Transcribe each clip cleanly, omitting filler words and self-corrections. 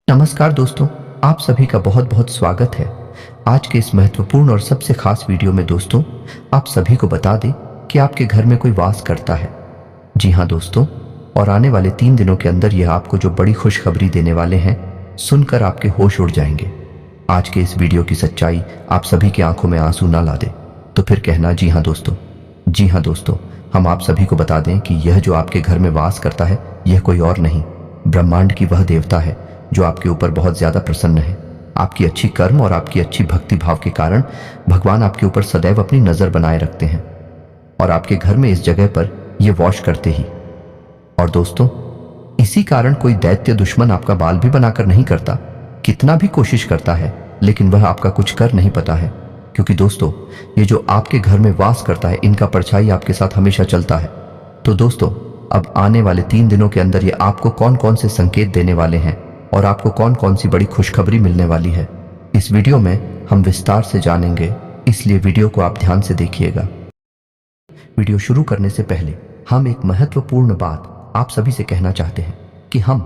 नमस्कार दोस्तों, आप सभी का बहुत बहुत स्वागत है। आज के इस महत्वपूर्ण और सबसे खास वीडियो में दोस्तों, आप सभी को बता दें कि आपके घर में कोई वास करता है। जी हाँ दोस्तों, और आने वाले 3 दिनों के अंदर यह आपको जो बड़ी खुशखबरी देने वाले हैं, सुनकर आपके होश उड़ जाएंगे। आज के इस वीडियो की सच्चाई आप सभी की आंखों में आंसू ना ला दे, तो फिर कहना जी हाँ दोस्तों। जी हाँ दोस्तों, हम आप सभी को बता दें कि यह जो आपके घर में वास करता है, यह कोई और नहीं, ब्रह्मांड की वह देवता है जो आपके ऊपर बहुत ज्यादा प्रसन्न है। आपकी अच्छी कर्म और आपकी अच्छी भक्ति भाव के कारण भगवान आपके ऊपर सदैव अपनी नजर बनाए रखते हैं और आपके घर में इस जगह पर यह वॉश करते ही। और दोस्तों, इसी कारण कोई दैत्य दुश्मन आपका बाल भी बनाकर नहीं करता, कितना भी कोशिश करता है, लेकिन वह आपका कुछ कर नहीं पाता है। क्योंकि दोस्तों, ये जो आपके घर में वास करता है, इनका परछाई आपके साथ हमेशा चलता है। तो दोस्तों, अब आने वाले 3 दिनों के अंदर ये आपको कौन कौन से संकेत देने वाले हैं और आपको कौन कौन सी बड़ी खुशखबरी मिलने वाली है, इस वीडियो में हम विस्तार से जानेंगे, इसलिए वीडियो को आप ध्यान से देखिएगा। वीडियो शुरू करने से पहले हम एक महत्वपूर्ण बात आप सभी से कहना चाहते हैं कि हम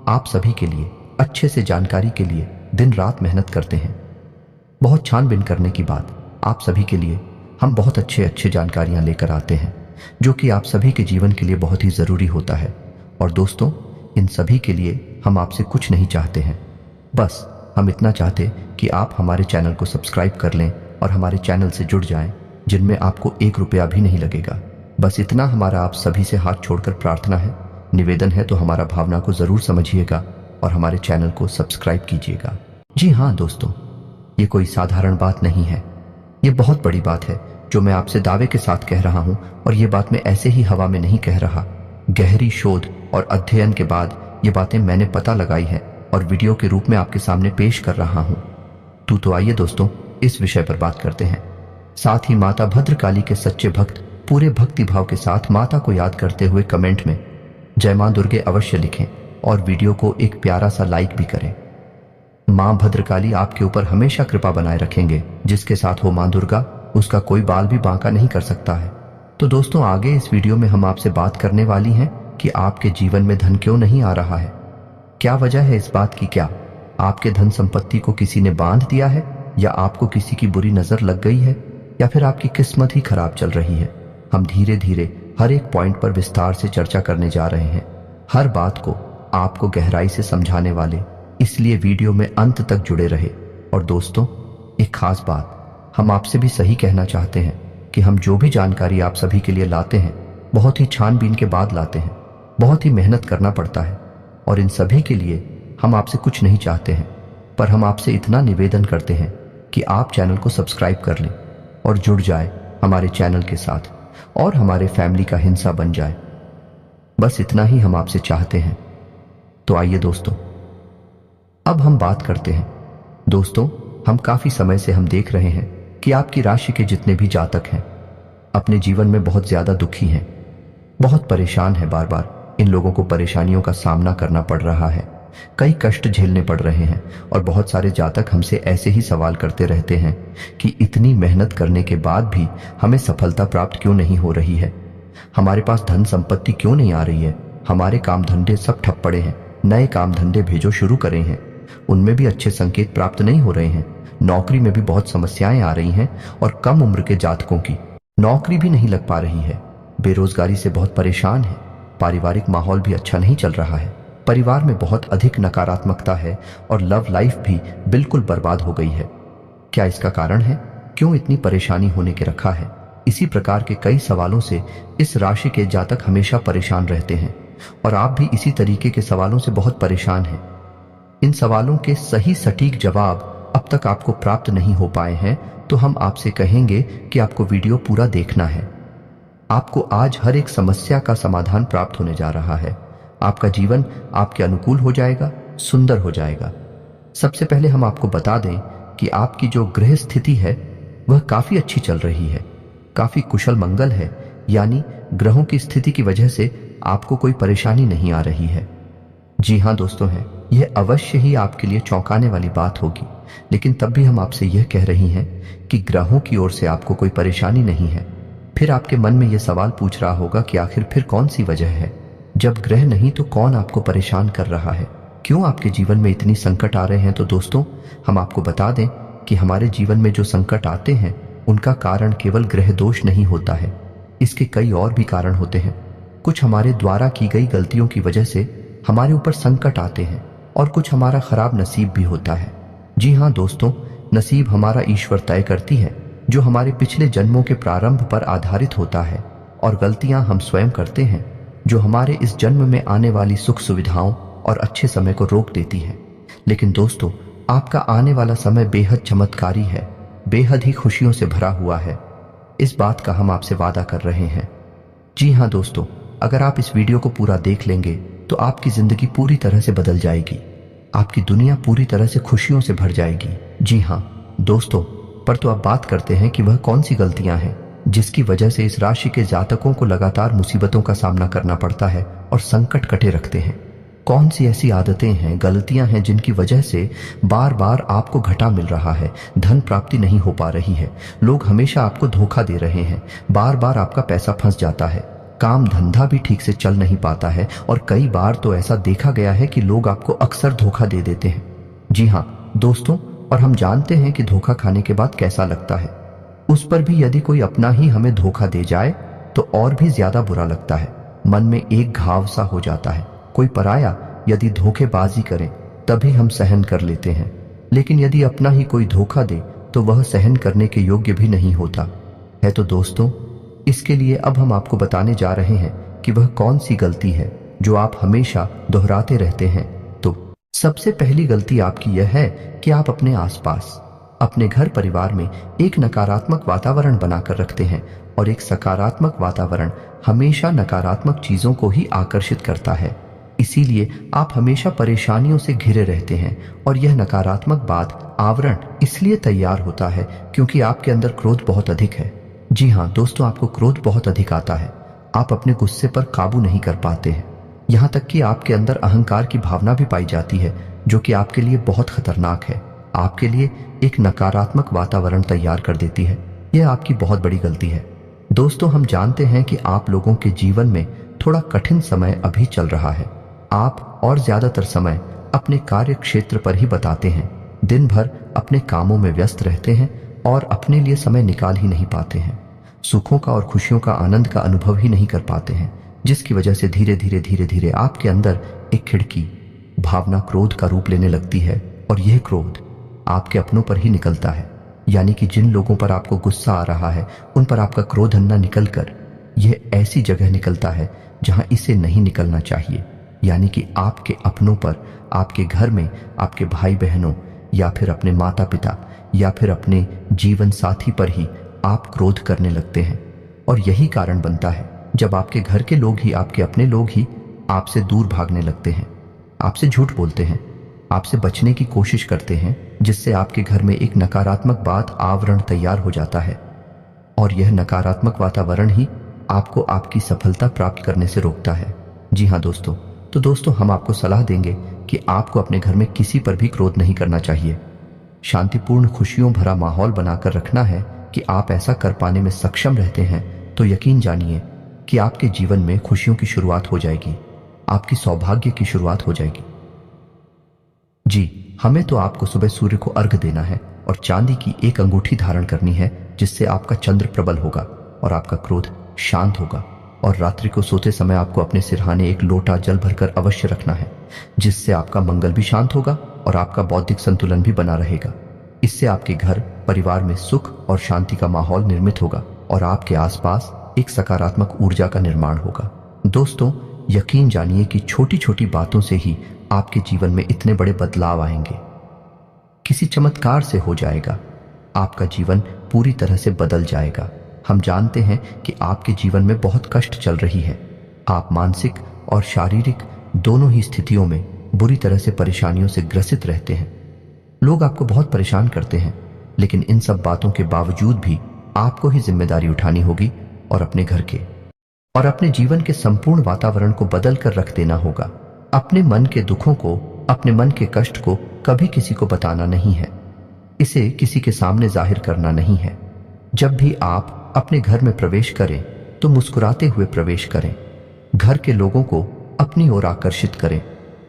आप सभी के लिए अच्छे से जानकारी के लिए दिन रात मेहनत करते हैं। बहुत छानबीन करने की बाद आप सभी के लिए हम बहुत अच्छे जानकारियां लेकर आते हैं, जो कि आप सभी के जीवन के लिए बहुत ही ज़रूरी होता है। और दोस्तों, इन सभी के लिए हम आपसे कुछ नहीं चाहते हैं, बस हम इतना चाहते कि आप हमारे चैनल को सब्सक्राइब कर लें और हमारे चैनल से जुड़ जाएं, जिनमें आपको 1 रुपया भी नहीं लगेगा। बस इतना हमारा आप सभी से हाथ छोड़कर प्रार्थना है, निवेदन है, तो हमारा भावना को ज़रूर समझिएगा और हमारे चैनल को सब्सक्राइब कीजिएगा। जी हाँ दोस्तों, ये कोई साधारण बात नहीं है, ये बहुत बड़ी बात है जो मैं आपसे दावे के साथ कह रहा हूँ। और ये बात मैं ऐसे ही हवा में नहीं कह रहा, गहरी शोध और अध्ययन के बाद ये बातें मैंने पता लगाई है और वीडियो के रूप में आपके सामने पेश कर रहा हूँ। तो आइए दोस्तों, इस विषय पर बात करते हैं। साथ ही माता भद्रकाली के सच्चे भक्त पूरे भक्ति भाव के साथ माता को याद करते हुए कमेंट में जय मां दुर्गे अवश्य लिखें और वीडियो को एक प्यारा सा लाइक भी करें। मां भद्रकाली आपके ऊपर हमेशा कृपा बनाए रखेंगे। जिसके साथ हो मां दुर्गा, उसका कोई बाल भी बांका नहीं कर सकता है। तो दोस्तों, आगे इस वीडियो में हम आपसे बात करने वाली हैं कि आपके जीवन में धन क्यों नहीं आ रहा है, क्या वजह है इस बात की। क्या आपके धन संपत्ति को किसी ने बांध दिया है, या आपको किसी की बुरी नजर लग गई है, या फिर आपकी किस्मत ही खराब चल रही है। हम धीरे धीरे हर एक पॉइंट पर विस्तार से चर्चा करने जा रहे हैं, हर बात को आपको गहराई से समझाने वाले, इसलिए वीडियो में अंत तक जुड़े रहे। और दोस्तों, एक खास बात हम आपसे भी सही कहना चाहते हैं कि हम जो भी जानकारी आप सभी के लिए लाते हैं, बहुत ही छानबीन के बाद लाते हैं, बहुत ही मेहनत करना पड़ता है। और इन सभी के लिए हम आपसे कुछ नहीं चाहते हैं, पर हम आपसे इतना निवेदन करते हैं कि आप चैनल को सब्सक्राइब कर लें और जुड़ जाए हमारे चैनल के साथ और हमारे फैमिली का हिस्सा बन जाए। बस इतना ही हम आपसे चाहते हैं। तो आइए दोस्तों, अब हम बात करते हैं। दोस्तों, हम काफी समय से हम देख रहे हैं कि आपकी राशि के जितने भी जातक हैं, अपने जीवन में बहुत ज्यादा दुखी हैं, बहुत परेशान हैं। बार बार इन लोगों को परेशानियों का सामना करना पड़ रहा है, कई कष्ट झेलने पड़ रहे हैं। और बहुत सारे जातक हमसे ऐसे ही सवाल करते रहते हैं कि इतनी मेहनत करने के बाद भी हमें सफलता प्राप्त क्यों नहीं हो रही है, हमारे पास धन संपत्ति क्यों नहीं आ रही है, हमारे काम धंधे सब ठप पड़े हैं, नए काम धंधे भेजो शुरू करें हैं, उनमें भी अच्छे संकेत प्राप्त नहीं हो रहे हैं, नौकरी में भी बहुत समस्याएं आ रही हैं और कम उम्र के जातकों की नौकरी भी नहीं लग पा रही है, बेरोजगारी से बहुत परेशान है, पारिवारिक माहौल भी अच्छा नहीं चल रहा है, परिवार में बहुत अधिक नकारात्मकता है और लव लाइफ भी बिल्कुल बर्बाद हो गई है। क्या इसका कारण है, क्यों इतनी परेशानी होने के रखा है? इसी प्रकार के कई सवालों से इस राशि के जातक हमेशा परेशान रहते हैं और आप भी इसी तरीके के सवालों से बहुत परेशान हैं। इन सवालों के सही सटीक जवाब अब तक आपको प्राप्त नहीं हो पाए हैं, तो हम आपसे कहेंगे कि आपको वीडियो पूरा देखना है। आपको आज हर एक समस्या का समाधान प्राप्त होने जा रहा है। आपका जीवन आपके अनुकूल हो जाएगा, सुंदर हो जाएगा। सबसे पहले हम आपको बता दें कि आपकी जो ग्रह स्थिति है वह काफी अच्छी चल रही है, काफी कुशल मंगल है, यानी ग्रहों की स्थिति की वजह से आपको कोई परेशानी नहीं आ रही है। जी हाँ दोस्तों, है यह अवश्य ही आपके लिए चौंकाने वाली बात होगी, लेकिन तब भी हम आपसे यह कह रही हैं कि ग्रहों की ओर से आपको कोई परेशानी नहीं है। फिर आपके मन में यह सवाल पूछ रहा होगा कि आखिर फिर कौन सी वजह है, जब ग्रह नहीं तो कौन आपको परेशान कर रहा है, क्यों आपके जीवन में इतनी संकट आ रहे हैं, तो दोस्तों हम आपको बता दें कि हमारे जीवन में जो संकट आते हैं उनका कारण केवल ग्रह दोष नहीं होता है। इसके कई और भी कारण होते हैं। कुछ हमारे द्वारा की गई गलतियों की वजह से हमारे ऊपर संकट आते हैं और कुछ हमारा खराब नसीब भी होता है। जी हाँ दोस्तों, नसीब हमारा ईश्वर तय करती है, जो हमारे पिछले जन्मों के प्रारंभ पर आधारित होता है, और गलतियां हम स्वयं करते हैं जो हमारे इस जन्म में आने वाली सुख सुविधाओं और अच्छे समय को रोक देती है। लेकिन दोस्तों, आपका आने वाला समय बेहद चमत्कारी है, बेहद ही खुशियों से भरा हुआ है। इस बात का हम आपसे वादा कर रहे हैं। जी हाँ दोस्तों, अगर आप इस वीडियो को पूरा देख लेंगे तो आपकी जिंदगी पूरी तरह से बदल जाएगी, आपकी दुनिया पूरी तरह से खुशियों से भर जाएगी। जी हाँ दोस्तों, पर तो अब बात करते हैं कि वह कौन सी गलतियां हैं जिसकी वजह से इस राशि के जातकों को लगातार मुसीबतों का सामना करना पड़ता है और संकट कटे रखते हैं। कौन सी ऐसी आदतें हैं, गलतियां हैं जिनकी वजह से बार बार आपको घाटा मिल रहा है, धन प्राप्ति नहीं हो पा रही है, लोग हमेशा आपको धोखा दे रहे हैं, बार बार आपका पैसा फंस जाता है, काम धंधा भी ठीक से चल नहीं पाता है, और कई बार तो ऐसा देखा गया है कि लोग आपको अक्सर धोखा दे देते हैं। जी हाँ दोस्तों, और हम जानते हैं कि धोखा खाने के बाद कैसा लगता है। उस पर भी यदि कोई अपना ही हमें धोखा दे जाए तो और भी ज्यादा बुरा लगता है, मन में एक घाव सा हो जाता है। कोई पराया यदि धोखेबाजी करे तभी हम सहन कर लेते हैं, लेकिन यदि अपना ही कोई धोखा दे तो वह सहन करने के योग्य भी नहीं होता है। तो दोस्तों, इसके लिए अब हम आपको बताने जा रहे हैं कि वह कौन सी गलती है जो आप हमेशा दोहराते रहते हैं। तो सबसे पहली गलती आपकी यह है कि आप अपने आसपास, अपने घर परिवार में एक नकारात्मक वातावरण बनाकर रखते हैं, और एक सकारात्मक वातावरण हमेशा नकारात्मक चीजों को ही आकर्षित करता है। इसीलिए आप हमेशा परेशानियों से घिरे रहते हैं, और यह नकारात्मक बात आवरण इसलिए तैयार होता है क्योंकि आपके अंदर क्रोध बहुत अधिक है। जी हाँ दोस्तों, आपको क्रोध बहुत अधिक आता है, आप अपने गुस्से पर काबू नहीं कर पाते हैं, यहाँ तक कि आपके अंदर अहंकार की भावना भी पाई जाती है, जो कि आपके लिए बहुत खतरनाक है, आपके लिए एक नकारात्मक वातावरण तैयार कर देती है। यह आपकी बहुत बड़ी गलती है। दोस्तों, हम जानते हैं कि आप लोगों के जीवन में थोड़ा कठिन समय अभी चल रहा है। आप और ज्यादातर समय अपने कार्य क्षेत्र पर ही बताते हैं, दिन भर अपने कामों में व्यस्त रहते हैं और अपने लिए समय निकाल ही नहीं पाते हैं, सुखों का और खुशियों का आनंद का अनुभव ही नहीं कर पाते हैं, जिसकी वजह से धीरे धीरे आपके अंदर एक खिड़की भावना क्रोध का रूप लेने लगती है, और यह क्रोध आपके अपनों पर ही निकलता है। यानी कि जिन लोगों पर आपको गुस्सा आ रहा है उन पर आपका क्रोध न निकलकर यह ऐसी जगह निकलता है जहां इसे नहीं निकलना चाहिए, यानी कि आपके अपनों पर, आपके घर में, आपके भाई बहनों, या फिर अपने माता पिता, या फिर अपने जीवन साथी पर ही आप क्रोध करने लगते हैं। और यही कारण बनता है जब आपके घर के लोग ही, आपके अपने लोग ही आपसे दूर भागने लगते हैं, आपसे झूठ बोलते हैं, आपसे बचने की कोशिश करते हैं, जिससे आपके घर में एक नकारात्मक बात आवरण तैयार हो जाता है, और यह नकारात्मक वातावरण ही आपको आपकी सफलता प्राप्त करने से रोकता है। जी हाँ दोस्तों, तो दोस्तों हम आपको सलाह देंगे कि आपको अपने घर में किसी पर भी क्रोध नहीं करना चाहिए। शांतिपूर्ण खुशियों भरा माहौल बनाकर रखना है कि आप ऐसा कर पाने में सक्षम रहते हैं तो यकीन जानिए कि आपके जीवन में खुशियों की शुरुआत हो जाएगी, आपकी सौभाग्य की शुरुआत हो जाएगी। जी, हमें तो आपको सुबह सूर्य को अर्घ्य देना है और चांदी की एक अंगूठी धारण करनी है, जिससे आपका चंद्र प्रबल होगा और आपका क्रोध शांत होगा। और रात्रि को सोते समय आपको अपने सिरहाने एक लोटा जल भरकर अवश्य रखना है, जिससे आपका मंगल भी शांत होगा और आपका बौद्धिक संतुलन भी बना रहेगा। इससे आपके घर परिवार में सुख और शांति का माहौल निर्मित होगा और आपके आसपास एक सकारात्मक ऊर्जा का निर्माण होगा। दोस्तों, यकीन जानिए कि छोटी छोटी बातों से ही आपके जीवन में इतने बड़े बदलाव आएंगे, किसी चमत्कार से हो जाएगा, आपका जीवन पूरी तरह से बदल जाएगा। हम जानते हैं कि आपके जीवन में बहुत कष्ट चल रही है, आप मानसिक और शारीरिक दोनों ही स्थितियों में बुरी तरह से परेशानियों से ग्रसित रहते हैं। लोग आपको बहुत परेशान करते हैं, लेकिन इन सब बातों के बावजूद भी आपको ही जिम्मेदारी उठानी होगी और अपने घर के और अपने जीवन के संपूर्ण वातावरण को बदल कर रख देना होगा। अपने मन के दुखों को, अपने मन के कष्ट को कभी किसी को बताना नहीं है, इसे किसी के सामने जाहिर करना नहीं है। जब भी आप अपने घर में प्रवेश करें तो मुस्कुराते हुए प्रवेश करें, घर के लोगों को अपनी ओर आकर्षित करें,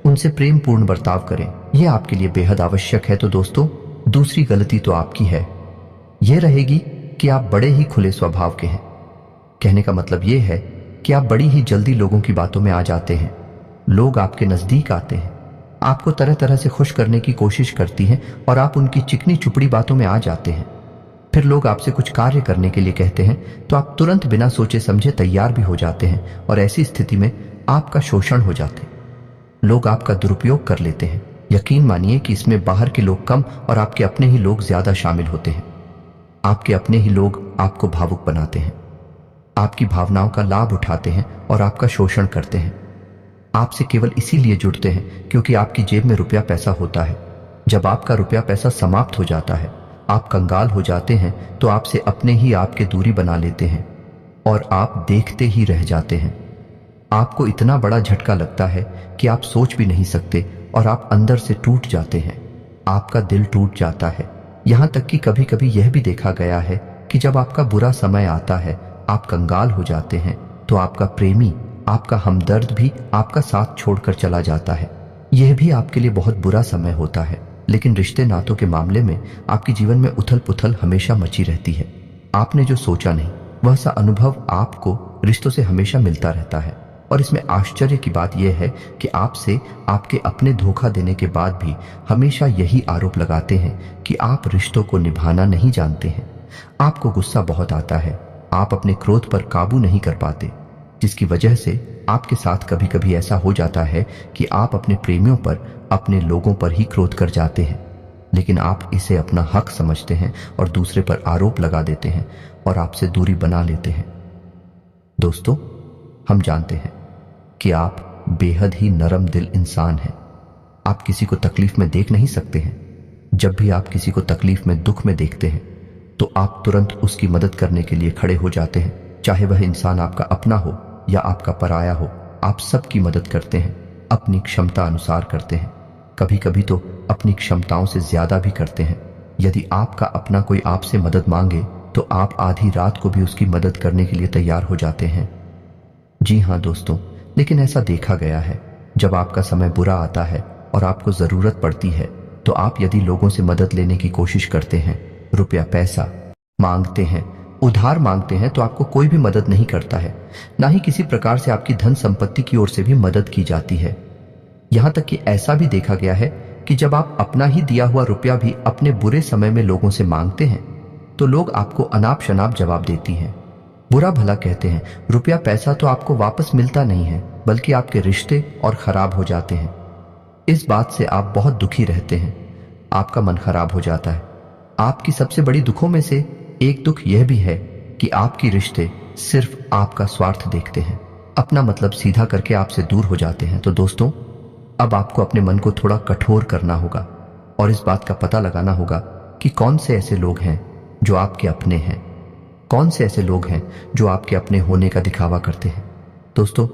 उनसे प्रेम पूर्ण बर्ताव करें, यह आपके लिए बेहद आवश्यक है। तो दोस्तों, दूसरी गलती तो आपकी है, यह रहेगी कि आप बड़े ही खुले स्वभाव के हैं। कहने का मतलब यह है कि आप बड़ी ही जल्दी लोगों की बातों में आ जाते हैं। लोग आपके नजदीक आते हैं, आपको तरह तरह से खुश करने की कोशिश करती हैं और आप उनकी चिकनी चुपड़ी बातों में आ जाते हैं। फिर लोग आपसे कुछ कार्य करने के लिए कहते हैं तो आप तुरंत बिना सोचे समझे तैयार भी हो जाते हैं और ऐसी स्थिति में आपका शोषण हो जाते हैं। लोग आपका दुरुपयोग कर लेते हैं। यकीन मानिए कि इसमें बाहर के लोग कम और आपके अपने ही लोग ज्यादा शामिल होते हैं। आपके अपने ही लोग आपको भावुक बनाते हैं, आपकी भावनाओं का लाभ उठाते हैं और आपका शोषण करते हैं। आपसे केवल इसीलिए जुड़ते हैं क्योंकि आपकी जेब में रुपया पैसा होता है। जब आपका रुपया पैसा समाप्त हो जाता है, आप कंगाल हो जाते हैं, तो आपसे अपने ही आपके दूरी बना लेते हैं और आप देखते ही रह जाते हैं। आपको इतना बड़ा झटका लगता है कि आप सोच भी नहीं सकते और आप अंदर से टूट जाते हैं। आपका दिल टूट जाता है। यहां तक कि कभी कभी यह भी देखा गया है कि जब आपका बुरा समय आता है, आप कंगाल हो जाते हैं, तो आपका प्रेमी, आपका हमदर्द भी आपका साथ छोड़कर चला जाता है। यह भी आपके लिए बहुत बुरा समय होता है। लेकिन रिश्ते नातों के मामले में आपके जीवन में उथल पुथल हमेशा मची रहती है। आपने जो सोचा नहीं, वह सा अनुभव आपको रिश्तों से हमेशा मिलता रहता है। और इसमें आश्चर्य की बात यह है कि आपसे आपके अपने धोखा देने के बाद भी हमेशा यही आरोप लगाते हैं कि आप रिश्तों को निभाना नहीं जानते हैं। आपको गुस्सा बहुत आता है, आप अपने क्रोध पर काबू नहीं कर पाते, जिसकी वजह से आपके साथ कभी कभी ऐसा हो जाता है कि आप अपने प्रेमियों पर, अपने लोगों पर ही क्रोध कर जाते हैं। लेकिन आप इसे अपना हक समझते हैं और दूसरे पर आरोप लगा देते हैं और आपसे दूरी बना लेते हैं। दोस्तों, हम जानते हैं कि आप बेहद ही नरम दिल इंसान हैं। आप किसी को तकलीफ में देख नहीं सकते हैं। जब भी आप किसी को तकलीफ में, दुख में देखते हैं, तो आप तुरंत उसकी मदद करने के लिए खड़े हो जाते हैं। चाहे वह इंसान आपका अपना हो या आपका पराया हो, आप सबकी मदद करते हैं, अपनी क्षमता अनुसार करते हैं। कभी कभी तो अपनी क्षमताओं से ज्यादा भी करते हैं। यदि आपका अपना कोई आपसे मदद मांगे तो आप आधी रात को भी उसकी मदद करने के लिए तैयार हो जाते हैं। जी हाँ दोस्तों, लेकिन ऐसा देखा गया है, जब आपका समय बुरा आता है और आपको जरूरत पड़ती है, तो आप यदि लोगों से मदद लेने की कोशिश करते हैं, रुपया पैसा मांगते हैं, उधार मांगते हैं, तो आपको कोई भी मदद नहीं करता है। ना ही किसी प्रकार से आपकी धन संपत्ति की ओर से भी मदद की जाती है। यहां तक कि ऐसा भी देखा गया है कि जब आप अपना ही दिया हुआ रुपया भी अपने बुरे समय में लोगों से मांगते हैं, तो लोग आपको अनाप शनाप जवाब देती हैं, बुरा भला कहते हैं। रुपया पैसा तो आपको वापस मिलता नहीं है, बल्कि आपके रिश्ते और खराब हो जाते हैं। इस बात से आप बहुत दुखी रहते हैं, आपका मन खराब हो जाता है। आपकी सबसे बड़ी दुखों में से एक दुख यह भी है कि आपके रिश्ते सिर्फ आपका स्वार्थ देखते हैं, अपना मतलब सीधा करके आपसे दूर हो जाते हैं। तो दोस्तों, अब आपको अपने मन को थोड़ा कठोर करना होगा और इस बात का पता लगाना होगा कि कौन से ऐसे लोग हैं जो आपके अपने हैं, कौन से ऐसे लोग हैं जो आपके अपने होने का दिखावा करते हैं। दोस्तों,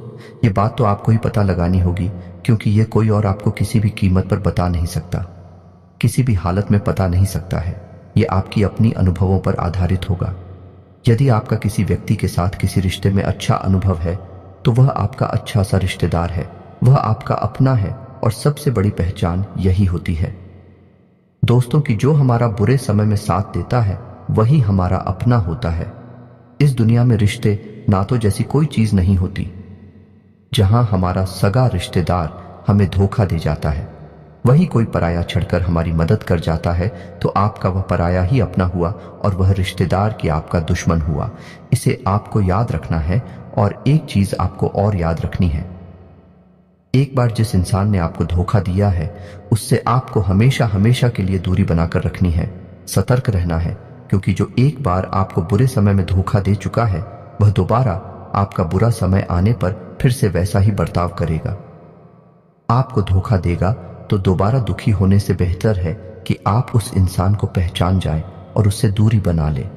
ये बात तो आपको ही पता लगानी होगी, क्योंकि ये कोई और आपको किसी भी कीमत पर बता नहीं सकता, किसी भी हालत में पता नहीं सकता है। ये आपकी अपनी अनुभवों पर आधारित होगा। यदि आपका किसी व्यक्ति के साथ किसी रिश्ते में अच्छा अनुभव है, तो वह आपका अच्छा सा रिश्तेदार है, वह आपका अपना है और सबसे बड़ी पहचान यही होती है दोस्तों कि जो हमारा बुरे समय में साथ देता है वही हमारा अपना होता है। इस दुनिया में रिश्ते नातों जैसी कोई चीज नहीं होती। जहां हमारा सगा रिश्तेदार हमें धोखा दे जाता है, वही कोई पराया छड़कर हमारी मदद कर जाता है, तो आपका वह पराया ही अपना हुआ और वह रिश्तेदार की आपका दुश्मन हुआ। इसे आपको याद रखना है। और एक चीज आपको और याद रखनी है, एक बार जिस इंसान ने आपको धोखा दिया है, उससे आपको हमेशा हमेशा के लिए दूरी बनाकर रखनी है। सतर्क रहना है, क्योंकि जो एक बार आपको बुरे समय में धोखा दे चुका है, वह दोबारा आपका बुरा समय आने पर फिर से वैसा ही बर्ताव करेगा। आपको धोखा देगा तो दोबारा दुखी होने से बेहतर है कि आप उस इंसान को पहचान जाएं और उससे दूरी बना लें।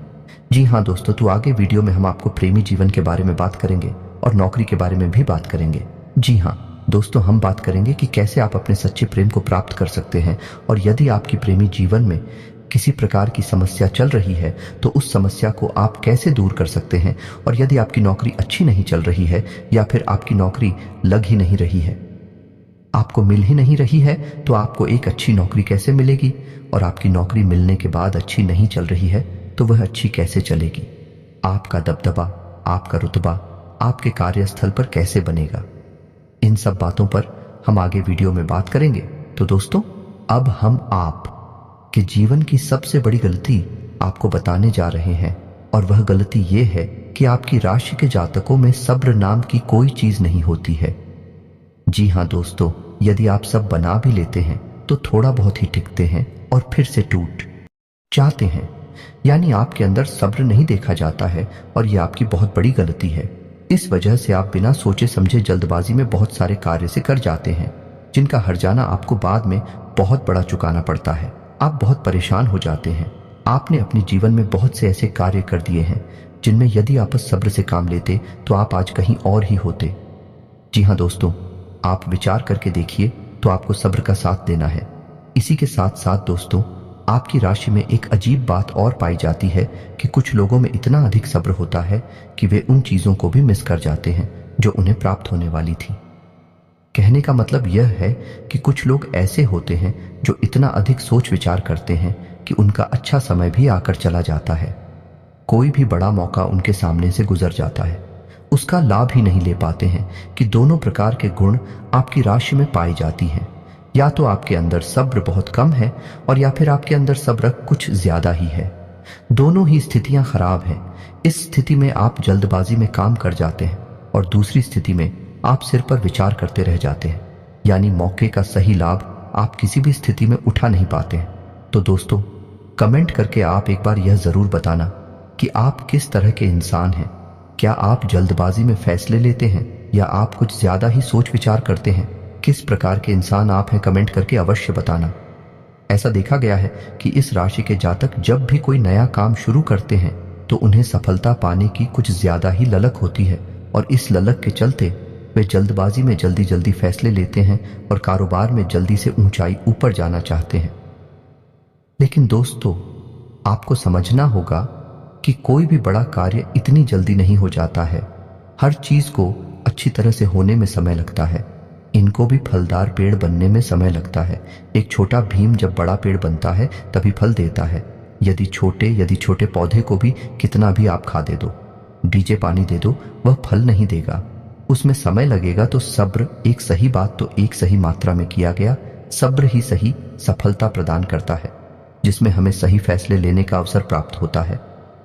जी हाँ दोस्तों, तो आगे वीडियो में हम आपको प्रेमी जीवन के बारे में बात करेंगे और नौकरी के बारे में भी बात करेंगे। जी हाँ दोस्तों, हम बात करेंगे कि कैसे आप अपने सच्चे प्रेम को प्राप्त कर सकते हैं, और यदि आपकी प्रेमी जीवन में किसी प्रकार की समस्या चल रही है तो उस समस्या को आप कैसे दूर कर सकते हैं, और यदि आपकी नौकरी अच्छी नहीं चल रही है या फिर आपकी नौकरी लग ही नहीं रही है, आपको मिल ही नहीं रही है तो आपको एक अच्छी नौकरी कैसे मिलेगी, और आपकी नौकरी मिलने के बाद अच्छी नहीं चल रही है तो वह अच्छी कैसे चलेगी। आपका दबदबा, आपका रुतबा आपके कार्यस्थल पर कैसे बनेगा। इन सब बातों पर हम आगे वीडियो में बात करेंगे। तो दोस्तों, अब हम आप के जीवन की सबसे बड़ी गलती आपको बताने जा रहे हैं, और वह गलती ये है कि आपकी राशि के जातकों में सब्र नाम की कोई चीज नहीं होती है। जी हाँ दोस्तों, यदि आप सब बना भी लेते हैं तो थोड़ा बहुत ही टिकते हैं और फिर से टूट जाते हैं। यानी आपके अंदर सब्र नहीं देखा जाता है, और यह आपकी बहुत बड़ी गलती है। इस वजह से आप बिना सोचे समझे जल्दबाजी में बहुत सारे कार्य से कर जाते हैं, जिनका हर्जाना आपको बाद में बहुत बड़ा चुकाना पड़ता है। आप बहुत परेशान हो जाते हैं। आपने अपने जीवन में बहुत से ऐसे कार्य कर दिए हैं जिनमें यदि आप सब्र से काम लेते तो आप आज कहीं और ही होते। जी हाँ दोस्तों, आप विचार करके देखिए तो आपको सब्र का साथ देना है। इसी के साथ साथ दोस्तों, आपकी राशि में एक अजीब बात और पाई जाती है कि कुछ लोगों में इतना अधिक सब्र होता है कि वे उन चीजों को भी मिस कर जाते हैं जो उन्हें प्राप्त होने वाली थी। कहने का मतलब यह है कि कुछ लोग ऐसे होते हैं जो इतना अधिक सोच विचार करते हैं कि उनका अच्छा समय भी आकर चला जाता है। कोई भी बड़ा मौका उनके सामने से गुजर जाता है, उसका लाभ ही नहीं ले पाते हैं कि दोनों प्रकार के गुण आपकी राशि में पाई जाती हैं। या तो आपके अंदर सब्र बहुत कम है, और या फिर आपके अंदर सब्र कुछ ज्यादा ही है। दोनों ही स्थितियां खराब हैं। इस स्थिति में आप जल्दबाजी में काम कर जाते हैं, और दूसरी स्थिति में आप सिर पर विचार करते रह जाते हैं। यानी मौके का सही लाभ आप किसी भी स्थिति में उठा नहीं पाते हैं। तो दोस्तों, कमेंट करके आप एक बार यह जरूर बताना कि आप किस तरह के इंसान हैं। क्या आप जल्दबाजी में फैसले लेते हैं या आप कुछ ज्यादा ही सोच विचार करते हैं? किस प्रकार के इंसान आप हैं, कमेंट करके अवश्य बताना। ऐसा देखा गया है कि इस राशि के जातक जब भी कोई नया काम शुरू करते हैं तो उन्हें सफलता पाने की कुछ ज्यादा ही ललक होती है, और इस ललक के चलते वे जल्दबाजी में जल्दी जल्दी फैसले लेते हैं और कारोबार में जल्दी से ऊंचाई ऊपर जाना चाहते हैं। लेकिन दोस्तों, आपको समझना होगा कि कोई भी बड़ा कार्य इतनी जल्दी नहीं हो जाता है। हर चीज को अच्छी तरह से होने में समय लगता है। इनको भी फलदार पेड़ बनने में समय लगता है। एक छोटा भीम जब बड़ा पेड़ बनता है तभी फल देता है। यदि छोटे पौधे को भी कितना भी आप खाद दे दो, बीजे पानी दे दो, वह फल नहीं देगा, उसमें समय लगेगा। तो सब्र, एक सही बात तो एक सही मात्रा में किया गया सब्र ही सही सफलता प्रदान करता है, जिसमें हमें सही फैसले लेने का अवसर प्राप्त होता है,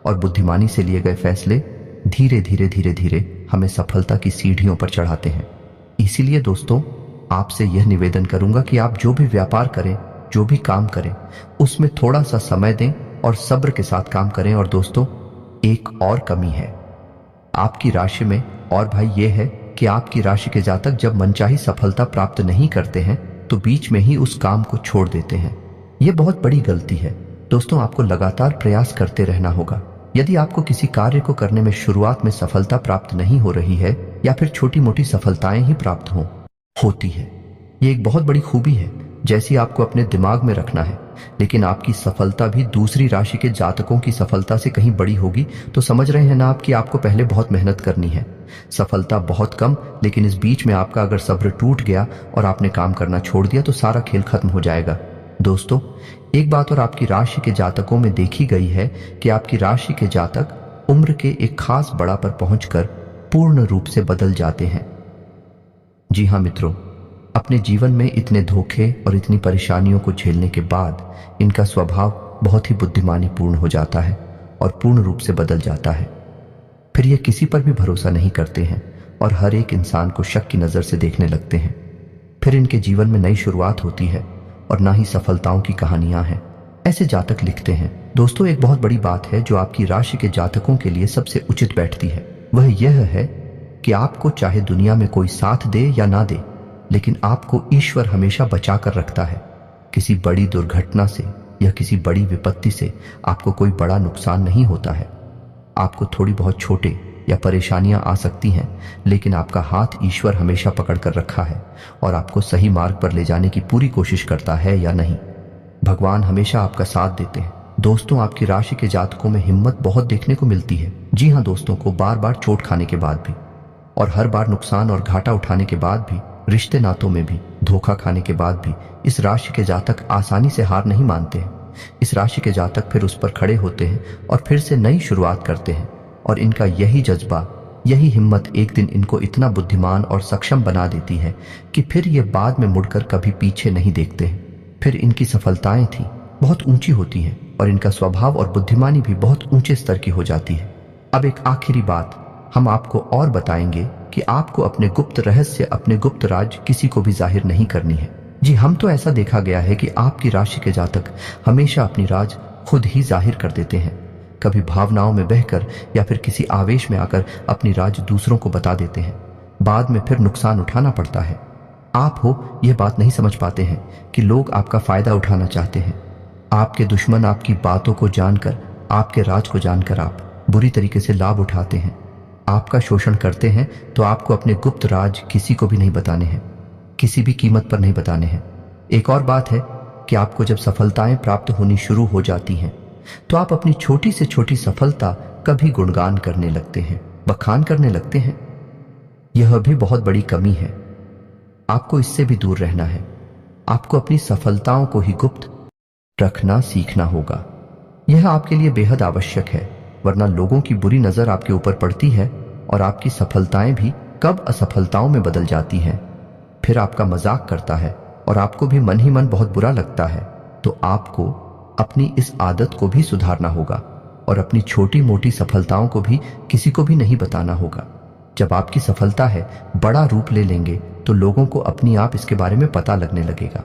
और बुद्धिमानी से लिए गए फैसले धीरे धीरे हमें सफलता की सीढ़ियों पर चढ़ाते हैं। इसीलिए दोस्तों, आपसे यह निवेदन करूंगा कि आप जो भी व्यापार करें, जो भी काम करें, उसमें थोड़ा सा समय दें और सब्र के साथ काम करें। और दोस्तों, एक और कमी है आपकी राशि में, और भाई ये है कि आपकी राशि के जातक जब मनचाही सफलता प्राप्त नहीं करते हैं तो बीच में ही उस काम को छोड़ देते हैं। यह बहुत बड़ी गलती है। दोस्तों, आपको लगातार प्रयास करते रहना होगा। यदि आपको किसी कार्य को करने में शुरुआत में सफलता प्राप्त नहीं हो रही है, या फिर छोटी मोटी सफलताएं ही प्राप्त होती है, ये एक बहुत बड़ी खूबी है जैसी आपको अपने दिमाग में रखना है। लेकिन आपकी सफलता भी दूसरी राशि के जातकों की सफलता से कहीं बड़ी होगी तो समझ रहे हैं ना आप कि आपको पहले बहुत मेहनत करनी है। सफलता बहुत कम, लेकिन इस बीच में आपका अगर सब्र टूट गया और आपने काम करना छोड़ दिया तो सारा खेल खत्म हो जाएगा। दोस्तों, एक बात और आपकी राशि के जातकों में देखी गई है कि आपकी राशि के जातक उम्र के एक खास बड़ा पर पहुंचकर पूर्ण रूप से बदल जाते हैं। जी हाँ मित्रों, अपने जीवन में इतने धोखे और इतनी परेशानियों को झेलने के बाद इनका स्वभाव बहुत ही बुद्धिमानी पूर्ण हो जाता है और पूर्ण रूप से बदल जाता है। फिर ये किसी पर भी भरोसा नहीं करते हैं और हर एक इंसान को शक की नजर से देखने लगते हैं। फिर इनके जीवन में नई शुरुआत होती है और ना ही सफलताओं की कहानियां हैं। ऐसे जातक लिखते हैं। दोस्तों, एक बहुत बड़ी बात है जो आपकी राशि के जातकों के लिए सबसे उचित बैठती है, वह यह है कि आपको चाहे दुनिया में कोई साथ दे या ना दे, लेकिन आपको ईश्वर हमेशा बचा कर रखता है। किसी बड़ी दुर्घटना से या किसी बड़ी विपत्ति से आपको कोई बड़ा नुकसान नहीं होता है। आपको थोड़ी बहुत छोटे या परेशानियां आ सकती हैं, लेकिन आपका हाथ ईश्वर हमेशा पकड़ कर रखा है और आपको सही मार्ग पर ले जाने की पूरी कोशिश करता है या नहीं। भगवान हमेशा आपका साथ देते हैं। दोस्तों, आपकी राशि के जातकों में हिम्मत बहुत देखने को मिलती है। जी हाँ दोस्तों, को बार बार चोट खाने के बाद भी और हर बार नुकसान और घाटा उठाने के बाद भी रिश्ते नातों में भी धोखा खाने के बाद भी इस राशि के जातक आसानी से हार नहीं मानते हैं। इस राशि के जातक फिर उस पर खड़े होते हैं और फिर से नई शुरुआत करते हैं। और इनका यही जज्बा, यही हिम्मत एक दिन इनको इतना बुद्धिमान और सक्षम बना देती है कि फिर ये बाद में मुड़कर कभी पीछे नहीं देखते हैं। फिर इनकी सफलताएं थी बहुत ऊंची होती हैं और इनका स्वभाव और बुद्धिमानी भी बहुत ऊंचे स्तर की हो जाती है। अब एक आखिरी बात हम आपको और बताएंगे कि आपको अपने गुप्त रहस्य, अपने गुप्त राज किसी को भी जाहिर नहीं करनी है। जी, हम तो ऐसा देखा गया है कि आपकी राशि के जातक हमेशा अपनी राज खुद ही जाहिर कर देते हैं। कभी भावनाओं में बहकर या फिर किसी आवेश में आकर अपनी राज दूसरों को बता देते हैं। बाद में फिर नुकसान उठाना पड़ता है। आप हो यह बात नहीं समझ पाते हैं कि लोग आपका फायदा उठाना चाहते हैं। आपके दुश्मन आपकी बातों को जानकर, आपके राज को जानकर आप बुरी तरीके से लाभ उठाते हैं, आपका शोषण करते हैं। तो आपको अपने गुप्त राज किसी को भी नहीं बताने हैं, किसी भी कीमत पर नहीं बताने हैं। एक और बात है कि आपको जब सफलताएं प्राप्त होनी शुरू हो जाती हैं तो आप अपनी छोटी से छोटी सफलता का भी गुणगान करने लगते हैं, बखान करने लगते हैं। यह भी बहुत बड़ी कमी है। आपको इससे भी दूर रहना है। आपको अपनी सफलताओं को ही गुप्त रखना सीखना होगा। यह आपके लिए बेहद आवश्यक है, वरना लोगों की बुरी नजर आपके ऊपर पड़ती है और आपकी सफलताएं भी कब असफलताओं में बदल जाती हैं। फिर आपका मजाक करता है और आपको भी मन ही मन बहुत बुरा लगता है। तो आपको अपनी इस आदत को भी सुधारना होगा और अपनी छोटी मोटी सफलताओं को भी किसी को भी नहीं बताना होगा। जब आपकी सफलता है बड़ा रूप ले लेंगे तो लोगों को अपनी आप इसके बारे में पता लगने लगेगा।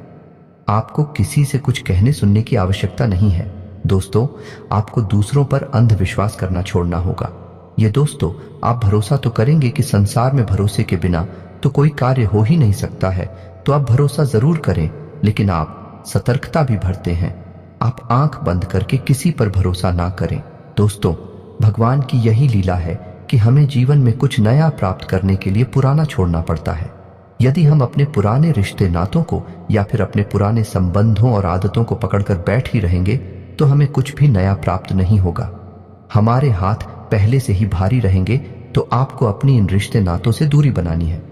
आपको किसी से कुछ कहने सुनने की आवश्यकता नहीं है। दोस्तों, आपको दूसरों पर अंधविश्वास करना छोड़ना होगा। ये दोस्तों, आप भरोसा तो करेंगे कि संसार में भरोसे के बिना तो कोई कार्य हो ही नहीं सकता है, तो आप भरोसा जरूर करें, लेकिन आप सतर्कता भी भरते हैं। आप आंख बंद करके किसी पर भरोसा ना करें। दोस्तों, भगवान की यही लीला है कि हमें जीवन में कुछ नया प्राप्त करने के लिए पुराना छोड़ना पड़ता है। यदि हम अपने पुराने रिश्ते नातों को या फिर अपने पुराने संबंधों और आदतों को पकड़कर बैठ ही रहेंगे तो हमें कुछ भी नया प्राप्त नहीं होगा। हमारे हाथ पहले से ही भारी रहेंगे। तो आपको अपनी इन रिश्ते नातों से दूरी बनानी है।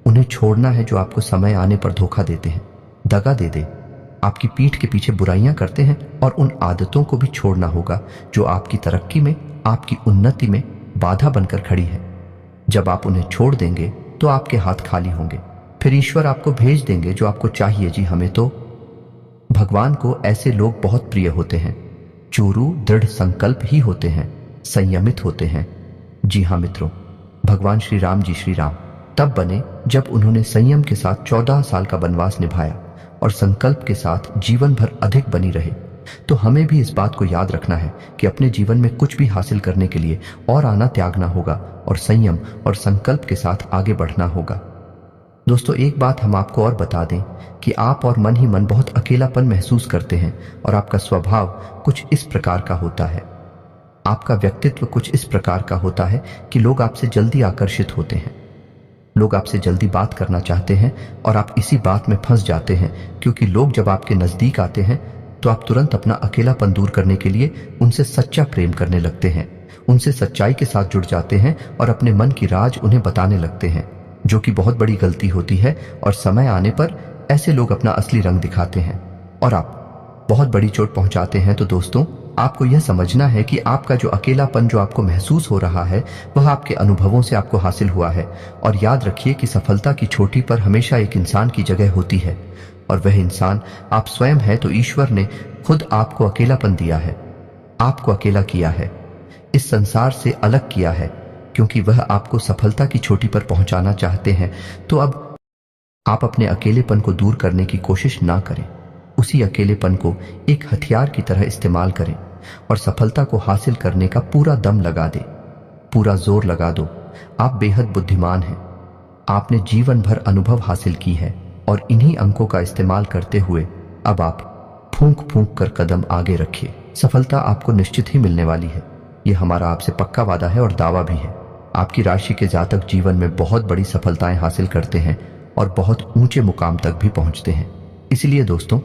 उन्हें छोड़ना है जो आपको समय आने पर धोखा देते हैं, दगा दे आपकी पीठ के पीछे बुराइयां करते हैं। और उन आदतों को भी छोड़ना होगा जो आपकी तरक्की में, आपकी उन्नति में बाधा बनकर खड़ी है। जब आप उन्हें छोड़ देंगे तो आपके हाथ खाली होंगे। फिर ईश्वर आपको भेज देंगे जो आपको चाहिए। जी, हमें तो भगवान को ऐसे लोग बहुत प्रिय होते हैं। चोरू दृढ़ संकल्प ही होते हैं, संयमित होते हैं। जी हाँ मित्रों, भगवान श्री राम जी, श्री राम तब बने जब उन्होंने संयम के साथ 14 साल का वनवास निभाया और संकल्प के साथ जीवन भर अधिक बनी रहे। तो हमें भी इस बात को याद रखना है कि अपने जीवन में कुछ भी हासिल करने के लिए और आना त्यागना होगा और संयम और संकल्प के साथ आगे बढ़ना होगा। दोस्तों, एक बात हम आपको और बता दें कि आप और मन ही मन बहुत अकेलापन महसूस करते हैं और आपका स्वभाव कुछ इस प्रकार का होता है, आपका व्यक्तित्व कुछ इस प्रकार का होता है कि लोग आपसे जल्दी आकर्षित होते हैं, लोग आपसे जल्दी बात करना चाहते हैं और आप इसी बात में फंस जाते हैं। क्योंकि लोग जब आपके नजदीक आते हैं तो आप तुरंत अपना अकेलापन दूर करने के लिए उनसे सच्चा प्रेम करने लगते हैं, उनसे सच्चाई के साथ जुड़ जाते हैं और अपने मन की राज उन्हें बताने लगते हैं, जो कि बहुत बड़ी गलती होती है। और समय आने पर ऐसे लोग अपना असली रंग दिखाते हैं और आप बहुत बड़ी चोट पहुंचाते हैं। तो दोस्तों, आपको यह समझना है कि आपका जो अकेलापन जो आपको महसूस हो रहा है वह आपके अनुभवों से आपको हासिल हुआ है। और याद रखिए कि सफलता की चोटी पर हमेशा एक इंसान की जगह होती है और वह इंसान आप स्वयं है। तो ईश्वर ने खुद आपको अकेलापन दिया है, आपको अकेला किया है, इस संसार से अलग किया है, क्योंकि वह आपको सफलता की चोटी पर पहुंचाना चाहते हैं। तो अब आप अपने अकेलेपन को दूर करने की कोशिश ना करें, उसी अकेलेपन को एक हथियार की तरह इस्तेमाल करें और सफलता को हासिल करने का पूरा दम लगा दे, पूरा जोर लगा दो। आप बेहद बुद्धिमान हैं, आपने जीवन भर अनुभव हासिल की है और इन्हीं अंकों का इस्तेमाल करते हुए अब आप फूंक फूंक कर कदम आगे रखिए। सफलता आपको निश्चित ही मिलने वाली है, यह हमारा आपसे पक्का वादा है और दावा भी है। आपकी राशि के जातक जीवन में बहुत बड़ी सफलताएं हासिल करते हैं और बहुत ऊंचे मुकाम तक भी पहुंचते हैं। इसलिए दोस्तों,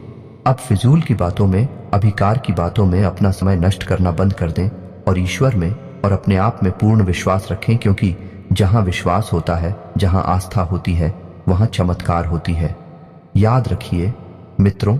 अब फिजूल की बातों में, अभिकार की बातों में अपना समय नष्ट करना बंद कर दें और ईश्वर में और अपने आप में पूर्ण विश्वास रखें। क्योंकि जहां विश्वास होता है, जहां आस्था होती है, वहां चमत्कार होती है। याद रखिए मित्रों,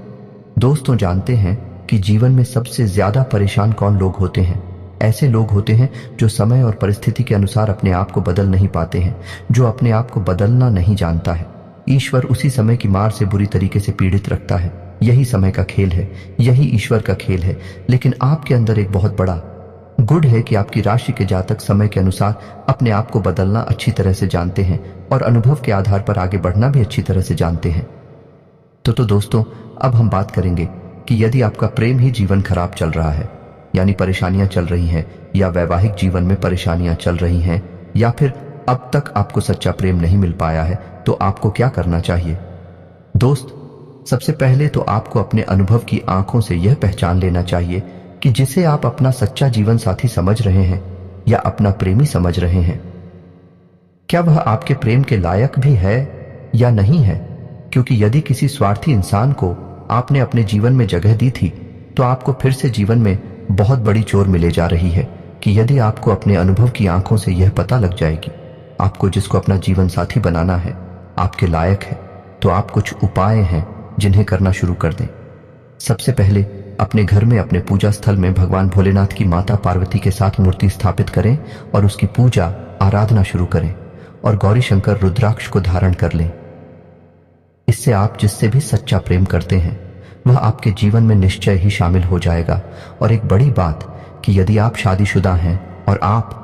दोस्तों, जानते हैं कि जीवन में सबसे ज्यादा परेशान कौन लोग होते हैं? ऐसे लोग होते हैं जो समय और परिस्थिति के अनुसार अपने आप को बदल नहीं पाते हैं, जो अपने आप को बदलना नहीं जानता है। ईश्वर उसी समय की मार से बुरी तरीके से पीड़ित रखता है। यही समय का खेल है, यही ईश्वर का खेल है। लेकिन आपके अंदर एक बहुत बड़ा गुण है कि आपकी राशि के जातक समय के अनुसार अपने आप को बदलना अच्छी तरह से जानते हैं और अनुभव के आधार पर आगे बढ़ना भी अच्छी तरह से जानते हैं। तो दोस्तों, अब हम बात करेंगे कि यदि आपका प्रेम ही जीवन खराब चल रहा है, यानी परेशानियां चल रही हैं, या वैवाहिक जीवन में परेशानियां चल रही हैं, या फिर अब तक आपको सच्चा प्रेम नहीं मिल पाया है, तो आपको क्या करना चाहिए? दोस्त, सबसे पहले तो आपको अपने अनुभव की आंखों से यह पहचान लेना चाहिए कि जिसे आप अपना सच्चा जीवन साथी समझ रहे हैं या अपना प्रेमी समझ रहे हैं, क्या वह आपके प्रेम के लायक भी है या नहीं है? क्योंकि यदि किसी स्वार्थी इंसान को आपने अपने जीवन में जगह दी थी, तो आपको फिर से जीवन में बहुत बड़ी चोट मिले जा रही है कि यदि आपको अपने अनुभव की आंखों से यह पता लग जाएगी आपको जिसको अपना जीवन साथी बनाना है आपके लायक है, तो आप कुछ उपाय हैं जिन्हें करना शुरू कर दें। सबसे पहले अपने घर में, अपने पूजा स्थल में भगवान भोलेनाथ की माता पार्वती के साथ मूर्ति स्थापित करें और उसकी पूजा आराधना शुरू करें और गौरी शंकर रुद्राक्ष को धारण कर लें। इससे आप जिससे भी सच्चा प्रेम करते हैं वह आपके जीवन में निश्चय ही शामिल हो जाएगा। और एक बड़ी बात कि यदि आप शादीशुदा हैं और आप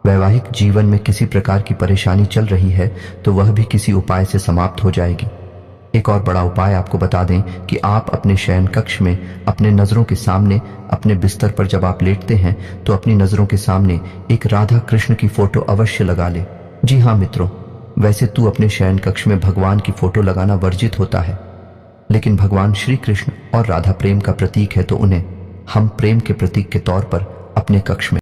वैवाहिक जीवन में किसी प्रकार की परेशानी चल रही है, तो वह भी किसी उपाय से समाप्त हो जाएगी। एक और बड़ा उपाय आपको बता दें कि आप अपने शयन कक्ष में अपने नजरों के सामने, अपने बिस्तर पर जब आप लेटते हैं, तो अपनी नजरों के सामने एक राधा कृष्ण की फोटो अवश्य लगा ले। जी हाँ मित्रों, वैसे तू अपने शयन कक्ष में भगवान की फोटो लगाना वर्जित होता है, लेकिन भगवान श्री कृष्ण और राधा प्रेम का प्रतीक है, तो उन्हें हम प्रेम के प्रतीक के तौर पर अपने कक्ष में